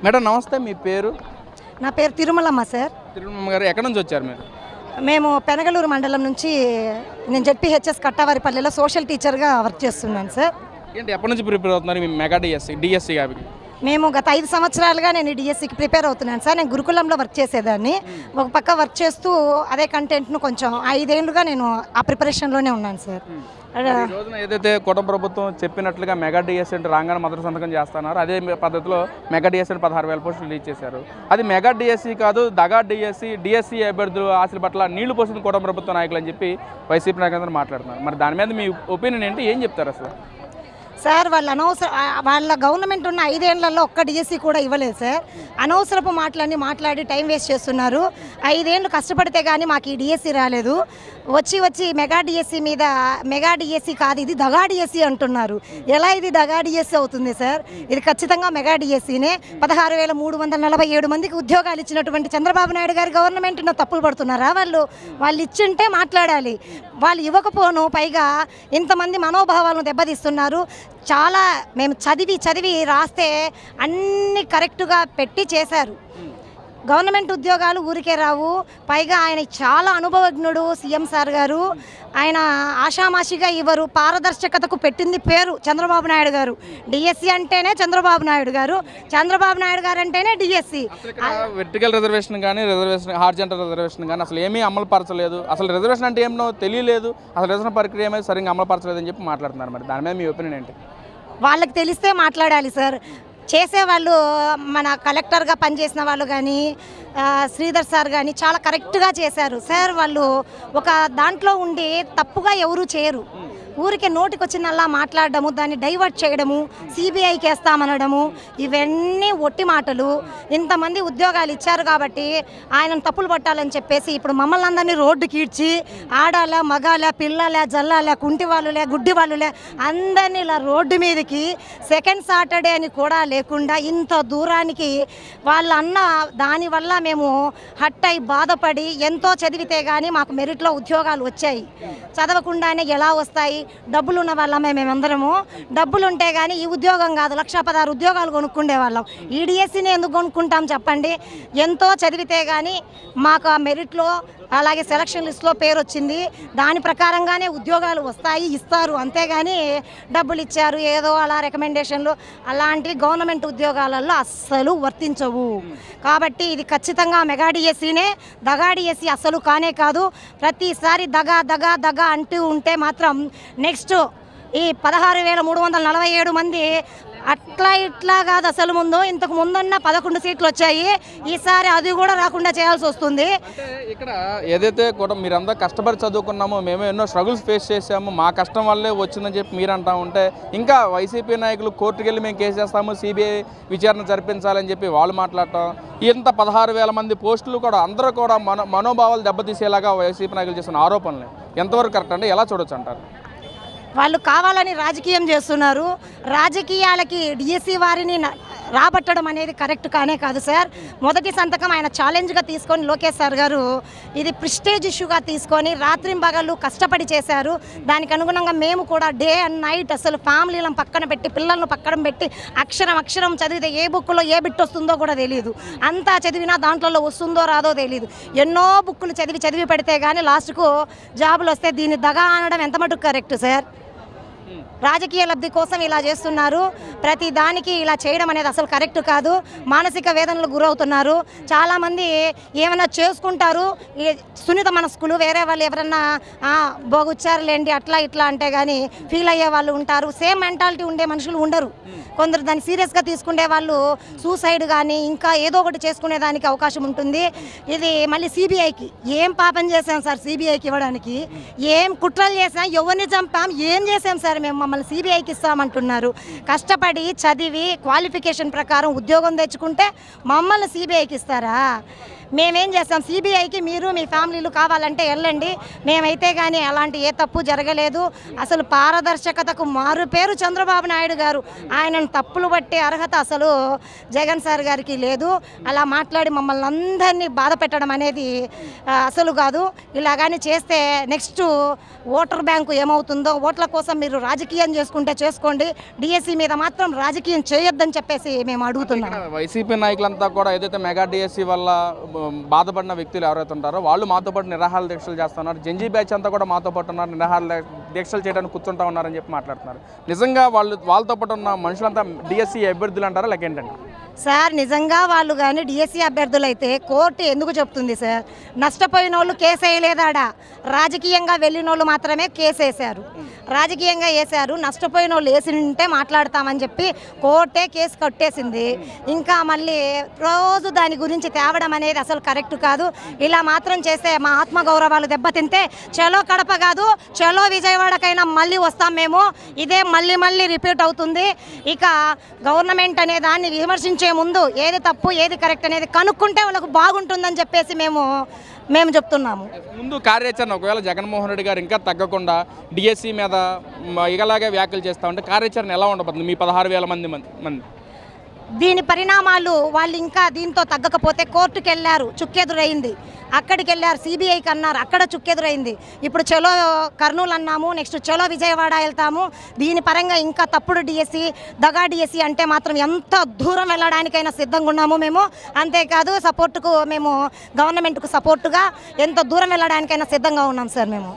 Madam నమస్తే, మీ పేరు? నా పేరు తిరుమలమ్మ సార్. తిరుమలమ్మ గారు, ఎక్కడి నుంచి వచ్చారు మీరు? మేము పెనగలూరు మండలం నుంచి, నేను జెడ్పీహెచ్ఎస్ కట్టావారిపల్లిలో సోషల్ టీచర్గా వర్క్ చేస్తున్నాను సార్. ఏంటి, ఎప్పటి నుంచి ప్రిపేర్ అవుతున్నారు మీ మెగా డిఎస్సి కాబట్టి? మేము గత 5 సంవత్సరాలుగా నేను డిఎస్సికి ప్రిపేర్ అవుతున్నాను సార్. నేను గురుకులంలో వర్క్ చేసేదాన్ని. ఒక పక్క వర్క్ చేస్తూ అదే కంటెంట్ను కొంచెం 5 ఏళ్ళుగా నేను ఆ ప్రిపరేషన్లోనే ఉన్నాను సార్. ఈ రోజున ఏదైతే కుటుంబ ప్రభుత్వం చెప్పినట్లుగా మెగా డిఎస్సి అంటే రాగానే మొదటి సంతకం చేస్తున్నారు, అదే పద్ధతిలో మెగా డిఎస్సి 16,000 పోస్టులు రిలీజ్ చేశారు. అది మెగా డిఎస్సి కాదు, దగా డిఎస్సి అభ్యర్థులు ఆశల పట్ల నీళ్లు పోసింది కుటుంబ ప్రభుత్వ నాయకులు అని చెప్పి వైసీపీ నాయకులందరూ మాట్లాడుతున్నారు. మరి దాని మీద మీ ఒపీనియన్ ఏంటి, ఏం చెప్తారు అసలు? సార్ వాళ్ళ గవర్నమెంట్ ఉన్న 5 ఏళ్లలో ఒక్క డిఎస్సి కూడా ఇవ్వలేదు సార్. అనవసరపు మాట్లాడి టైం వేస్ట్ చేస్తున్నారు. 5 ఏళ్ళు కష్టపడితే కానీ మాకు ఈ డిఎస్సి రాలేదు. వచ్చి మెగా డిఎస్సి మీద మెగా డిఎస్సి కాదు, ఇది దగా డిఎస్సి అంటున్నారు. ఎలా ఇది దగా డిఎస్సి అవుతుంది సార్? ఇది ఖచ్చితంగా మెగా డిఎస్సినే. 16,347 మందికి ఉద్యోగాలు ఇచ్చినటువంటి చంద్రబాబు నాయుడు గారి గవర్నమెంట్ను తప్పులు పడుతున్నారా? వాళ్ళు ఇచ్చింటే మాట్లాడాలి. వాళ్ళు ఇవ్వకపోను, పైగా ఇంతమంది మనోభావాలను దెబ్బతీస్తున్నారు. చాలా మేము చదివి రాస్తే అన్ని కరెక్ట్గా పెట్టి చేశారు. గవర్నమెంట్ ఉద్యోగాలు ఊరికే రావు. పైగా ఆయన చాలా అనుభవజ్ఞుడు సీఎం సార్ గారు. ఆయన ఆషామాషిగా ఇవ్వరు. పారదర్శకతకు పెట్టింది పేరు చంద్రబాబు నాయుడు గారు. డిఎస్సి అంటేనే చంద్రబాబు నాయుడు గారు, చంద్రబాబు నాయుడు గారు అంటేనే డిఎస్సి. వెర్టికల్ రిజర్వేషన్ కానీ హార్జెంటల్ రిజర్వేషన్ కానీ అసలు ఏమీ అమలు పరచలేదు. అసలు రిజర్వేషన్ అంటే ఏమో తెలియలేదు, అసలు రిజర్వేషన్ ప్రక్రియ ఏమైనా సరిగ్గా అమలు పరచలేదని చెప్పి మాట్లాడుతున్నారు. మరి దాని మీద మీ ఒపీనియన్ ఏంటి? వాళ్ళకి తెలిస్తే మాట్లాడాలి సార్. చేసేవాళ్ళు మన కలెక్టర్గా పనిచేసిన వాళ్ళు కానీ శ్రీధర్ సార్ కానీ చాలా కరెక్ట్గా చేశారు సార్. వాళ్ళు ఒక దాంట్లో ఉండి తప్పుగా ఎవరూ చేయరు. ఊరికే నోటికి వచ్చినల్లా మాట్లాడడము, దాన్ని డైవర్ట్ చేయడము, సిబిఐకి వేస్తామనడము, ఇవన్నీ ఒట్టి మాటలు. ఇంతమంది ఉద్యోగాలు ఇచ్చారు కాబట్టి ఆయనను తప్పులు పట్టాలని చెప్పేసి ఇప్పుడు మమ్మల్ని అందరినీ రోడ్డుకి ఈడ్చి ఆడాల మగాల పిల్లల జల్లాల కుంటి వాళ్ళులే గుడ్డి వాళ్ళులే అందరినీ ఇలా రోడ్డు మీదకి సెకండ్ సాటర్డే అని కూడా లేకుండా ఇంత దూరానికి వాళ్ళు అన్న దానివల్ల మేము హట్ అయి బాధపడి ఎంతో చదివితే కానీ మాకు మెరిట్లో ఉద్యోగాలు వచ్చాయి. చదవకుండానే ఎలా వస్తాయి? డబ్బులున్న వాళ్ళమే మేమందరము. డబ్బులుంటే కానీ ఈ ఉద్యోగం కాదు, 1,16 ఉద్యోగాలు కొనుక్కుండే వాళ్ళం. ఈ డిఎస్సిని ఎందుకు కొనుక్కుంటాం చెప్పండి? ఎంతో చదివితే కానీ మాకు ఆ మెరిట్లో అలాగే సెలక్షన్ లిస్ట్లో పేరు వచ్చింది. దాని ప్రకారంగానే ఉద్యోగాలు వస్తాయి, ఇస్తారు. అంతేగాని డబ్బులు ఇచ్చారు ఏదో అలా రికమెండేషన్లు అలాంటివి గవర్నమెంట్ ఉద్యోగాలలో అస్సలు వర్తించవు. కాబట్టి ఇది ఖచ్చితంగా మెగా డిఎస్సినే. దగా డిఎస్సి అస్సలు కానే కాదు. ప్రతిసారి దగా అంటూ ఉంటే మాత్రం నెక్స్ట్ ఈ 16,347 మంది అట్లా ఇట్లా కాదు. అసలు ఇంతకు ముందున్న 11 సీట్లు వచ్చాయి, ఈసారి అది కూడా రాకుండా చేయాల్సి వస్తుంది. అంటే ఇక్కడ ఏదైతే కూడా మీరంతా కష్టపడి చదువుకున్నామో, మేము ఎన్నో స్ట్రగుల్స్ ఫేస్ చేసాము, మా కష్టం వల్లే వచ్చిందని చెప్పి మీరు అంటా ఉంటే, ఇంకా వైసీపీ నాయకులు కోర్టుకు వెళ్ళి మేము కేసు చేస్తాము, సిబిఐ విచారణ జరిపించాలని చెప్పి వాళ్ళు మాట్లాడటం, ఇంత 16,000 మంది పోస్టులు కూడా అందరూ కూడా మనోభావాలు దెబ్బతీసేలాగా వైసీపీ నాయకులు చేస్తున్న ఆరోపణలు ఎంతవరకు కరెక్ట్ అంటే ఎలా చూడొచ్చు అంటారు? వాళ్ళు కావాలని రాజకీయం చేస్తున్నారు. రాజకీయాలకి డిఎస్సి వారిని రాబట్టడం అనేది కరెక్ట్ కానే కాదు సార్. మొదటి సంతకం ఆయన ఛాలెంజ్గా తీసుకొని లోకేష్ సార్ గారు ఇది ప్రిస్టేజ్ ఇష్యూగా తీసుకొని రాత్రింబగళ్ళు కష్టపడి చేశారు. దానికి అనుగుణంగా మేము కూడా డే అండ్ నైట్ అసలు ఫ్యామిలీలను పక్కన పెట్టి పిల్లలను పక్కన పెట్టి అక్షరం చదివితే ఏ బుక్లో ఏ బిట్ వస్తుందో కూడా తెలియదు. అంతా చదివినా దాంట్లో వస్తుందో రాదో తెలియదు. ఎన్నో బుక్కులు చదివి పెడితే కానీ లాస్ట్కు జాబులు వస్తే దీన్ని దగా అనడం ఎంత మటుకు కరెక్ట్ సార్? రాజకీయ లబ్ధి కోసం ఇలా చేస్తున్నారు. ప్రతి దానికి ఇలా చేయడం అనేది అసలు కరెక్ట్ కాదు. మానసిక వేదనలకు గురవుతున్నారు చాలామంది. ఏమైనా చేసుకుంటారు ఈ సున్నిత మనస్కులు, వేరే వాళ్ళు ఎవరన్నా బోగుచ్చారులేండి అట్లా ఇట్లా అంటే కానీ ఫీల్ అయ్యే వాళ్ళు ఉంటారు. సేమ్ మెంటాలిటీ ఉండే మనుషులు ఉండరు. కొందరు దాన్ని సీరియస్గా తీసుకునే వాళ్ళు సూసైడ్ కానీ ఇంకా ఏదో ఒకటి చేసుకునే దానికి అవకాశం ఉంటుంది. ఇది మళ్ళీ సిబిఐకి ఏం పాపం చేసాం సార్? సిబిఐకి ఇవ్వడానికి ఏం కుట్రలు చేసాం? ఎవరిని చంపాం? ఏం చేసాం సార్? మేము మమ్మల్ని సిబిఐకి ఇస్తామంటున్నారు. కష్టపడి చదివి క్వాలిఫికేషన్ ప్రకారం ఉద్యోగం తెచ్చుకుంటే మమ్మల్ని సిబిఐకి ఇస్తారా? మేమేం చేస్తాం, సిబిఐకి మీరు మీ ఫ్యామిలీలు కావాలంటే వెళ్ళండి, మేమైతే కానీ అలాంటి ఏ తప్పు జరగలేదు. అసలు పారదర్శకతకు మారు పేరు చంద్రబాబు నాయుడు గారు. ఆయనను తప్పులు పట్టే అర్హత అసలు జగన్ సార్ గారికి లేదు. అలా మాట్లాడి మమ్మల్ని అందరినీ బాధ పెట్టడం అనేది అసలు కాదు. ఇలాగాని చేస్తే నెక్స్ట్ ఓటర్ బ్యాంకు ఏమవుతుందో, ఓట్ల కోసం మీరు రాజకీయం చేసుకుంటే చేసుకోండి, డిఎస్సి మీద మాత్రం రాజకీయం చేయొద్దని చెప్పేసి మేము అడుగుతున్నాం. వైసీపీ నాయకులంతా కూడా ఏదైతే మెగా డిఎస్సి వల్ల బాధపడిన వ్యక్తులు ఎవరైతే ఉంటారో వాళ్ళు మాతో పాటు నిరాహార దీక్షలు చేస్తున్నారు. జంజీ బ్యాచ్ అంతా కూడా మాతో పాటు ఉన్నారు, నిరాహార దీక్షలు చేయడానికి కూర్చుంటా ఉన్నారని చెప్పి మాట్లాడుతున్నారు. నిజంగా వాళ్ళతో పాటు ఉన్న మనుషులంతా డిఎస్సి అభ్యర్థులు అంటారా లేక ఏంటంటే? సార్ నిజంగా వాళ్ళు కానీ డిఎస్సి అభ్యర్థులు అయితే కోర్టు ఎందుకు చెప్తుంది సార్? నష్టపోయిన వాళ్ళు కేసు వేయలేదాడా, రాజకీయంగా వెళ్ళిన వాళ్ళు మాత్రమే కేసు వేశారు. రాజకీయంగా వేశారు, నష్టపోయిన వాళ్ళు వేసింటే మాట్లాడతామని చెప్పి కోర్టే కేసు కట్టేసింది. ఇంకా మళ్ళీ రోజు దాని గురించి తేవడం అనేది అసలు కరెక్ట్ కాదు. ఇలా మాత్రం చేస్తే మా ఆత్మగౌరవాలు దెబ్బతింటే చలో కడప కాదు, చలో విజయవాడకైనా మళ్ళీ వస్తాం మేము. ఇదే మళ్ళీ రిపీట్ అవుతుంది. ఇక గవర్నమెంట్ అనే దాన్ని విమర్శించే ముందు ఏది తప్పు ఏది కరెక్ట్ అనేది కనుక్కుంటే వాళ్ళకు బాగుంటుందని చెప్పేసి మేము చెప్తున్నాము. ముందు కార్యాచరణ ఒకవేళ జగన్మోహన్ రెడ్డి గారు ఇంకా తగ్గకుండా డిఎస్సి మీద ఇలాగే వ్యాఖ్యలు చేస్తూ ఉంటే కార్యాచరణ ఎలా ఉండబోతుంది మీ 16,000 మంది? దీని పరిణామాలు వాళ్ళు ఇంకా దీంతో తగ్గకపోతే కోర్టుకు వెళ్ళారు, చుక్కెదురైంది. అక్కడికి వెళ్ళారు, సిబిఐకి అన్నారు, అక్కడ చుక్కెదురైంది. ఇప్పుడు చలో కర్నూలు అన్నాము, నెక్స్ట్ చలో విజయవాడ వెళ్తాము. దీని పరంగా ఇంకా తప్పుడు డిఎస్సి, దగా డిఎస్సి అంటే మాత్రం ఎంత దూరం వెళ్ళడానికైనా సిద్ధంగా ఉన్నాము మేము. అంతేకాదు సపోర్టుకు మేము గవర్నమెంట్కు సపోర్టుగా ఎంత దూరం వెళ్ళడానికైనా సిద్ధంగా ఉన్నాం సార్ మేము.